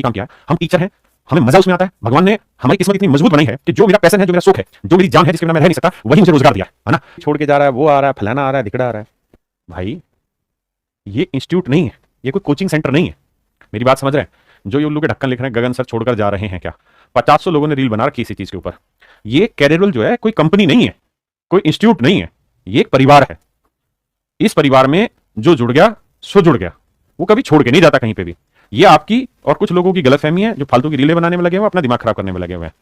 काम किया है, हम टीचर हैं, हमें मजा उसमें आता है। भगवान ने हमारी किस्मत इतनी मजबूत बनाई है कि जो मेरा पैशन है, जो मेरा शौक है, जो मेरी जान है, जिसके बिना मैं रह नहीं सकता, वही मुझे रोजगार दिया है ना। छोड़ के जा रहा है, वो आ रहा है, फलाना आ रहा है, धिकड़ा आ रहा है। भाई ये इंस्टीट्यूट नहीं है, ये कोई कोचिंग सेंटर नहीं है। मेरी बात समझ रहे हैं? जो ये उल्लू के ढक्कन लिख रहे हैं, गगन सर छोड़कर जा रहे हैं क्या, 50 लोगों ने रील बना रखी इसी चीज के ऊपर। ये कैरियरल जो है कोई कंपनी नहीं है, कोई इंस्टीट्यूट नहीं है, ये एक परिवार है। इस परिवार में जो जुड़ गया सो जुड़ गया, वो कभी छोड़ के नहीं जाता कहीं पे भी। ये आपकी और कुछ लोगों की गलतफहमी है, जो फालतू की रीलें बनाने में लगे हुए, अपना दिमाग खराब करने में लगे हुए हैं।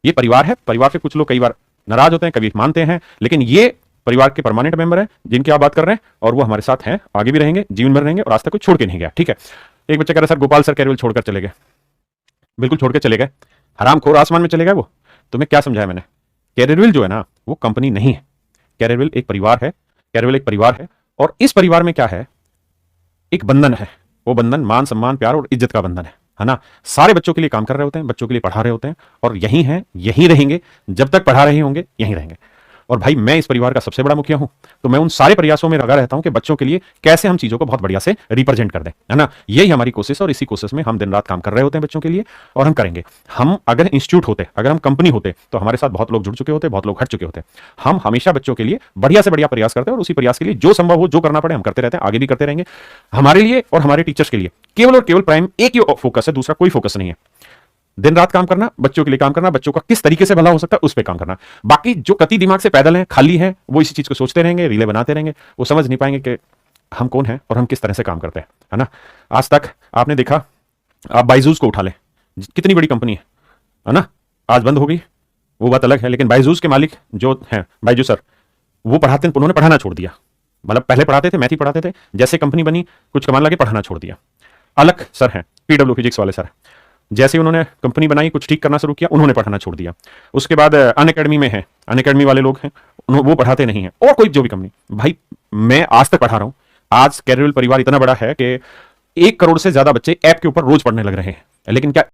ये परिवार है, परिवार से कुछ लोग कई बार नाराज होते हैं, कभी मानते हैं, लेकिन ये परिवार के परमानेंट मेंबर हैं जिनकी आप बात कर रहे हैं, और वो हमारे साथ हैं, आगे भी रहेंगे, जीवन भर रहेंगे, और आज तक कोई छोड़ के नहीं गया। ठीक है, एक बच्चा कह रहा है सर गोपाल सर कैरियर छोड़कर चले गए। बिल्कुल छोड़ के चले गए, हरामखोर आसमान में चले गए। वो तुम्हें क्या समझाया मैंने? कैरियरविल जो है ना, वो कंपनी नहीं है। कैरियरविल एक परिवार है, कैरियरविल एक परिवार है, और इस परिवार में क्या है, एक बंधन है। वो बंधन मान सम्मान प्यार और इज्जत का बंधन है ना। सारे बच्चों के लिए काम कर रहे होते हैं, बच्चों के लिए पढ़ा रहे होते हैं, और यही हैं, यही रहेंगे, जब तक पढ़ा रहे होंगे यहीं रहेंगे। और भाई मैं इस परिवार का सबसे बड़ा मुखिया हूं, तो मैं उन सारे प्रयासों में लगा रहता हूं कि बच्चों के लिए कैसे हम चीजों को बहुत बढ़िया से रिप्रेजेंट कर दें, है ना। यही हमारी कोशिश, और इसी कोशिश में हम दिन रात काम कर रहे होते हैं बच्चों के लिए, और हम करेंगे। हम अगर इंस्टीट्यूट होते, अगर हम कंपनी होते, तो हमारे साथ बहुत लोग जुड़ चुके होते, बहुत लोग हट चुके होते। हम हमेशा बच्चों के लिए बढ़िया से बढ़िया प्रयास करते हैं, और उसी प्रयास के लिए जो संभव हो, जो करना पड़े, हम करते रहते हैं, आगे भी करते रहेंगे। हमारे लिए और हमारे टीचर्स के लिए केवल और केवल प्राइम एक ही फोकस है, दूसरा कोई फोकस नहीं है। दिन रात काम करना, बच्चों के लिए काम करना, बच्चों का किस तरीके से भला हो सकता है उस पर काम करना। बाकी जो कति दिमाग से पैदल हैं, खाली हैं, वो इसी चीज को सोचते रहेंगे, रीले बनाते रहेंगे, वो समझ नहीं पाएंगे कि हम कौन हैं और हम किस तरह से काम करते हैं, है ना। आज तक आपने देखा, आप बायजूस को उठा लें, कितनी बड़ी कंपनी है ना। आज बंद हो गई, वो बात अलग है, लेकिन बायजूस के मालिक जो हैं बायजू सर, वो पढ़ाते, उन्होंने पढ़ाना छोड़ दिया। मतलब पहले पढ़ाते थे, मैथ ही पढ़ाते थे, जैसे कंपनी बनी कुछ कमान लगे, पढ़ाना छोड़ दिया। अलग सर हैं, पीडब्ल्यू फिजिक्स वाले सर, जैसे उन्होंने कंपनी बनाई, कुछ ठीक करना शुरू किया, उन्होंने पढ़ाना छोड़ दिया। उसके बाद अनअकैडमी में है, अनअकैडमी वाले लोग हैं, वो पढ़ाते नहीं हैं, और कोई जो भी कंपनी। भाई मैं आज तक पढ़ा रहा हूं। आज कैरियरविल परिवार इतना बड़ा है कि 1 करोड़ से ज्यादा बच्चे ऐप के ऊपर रोज पढ़ने लग रहे हैं, लेकिन क्या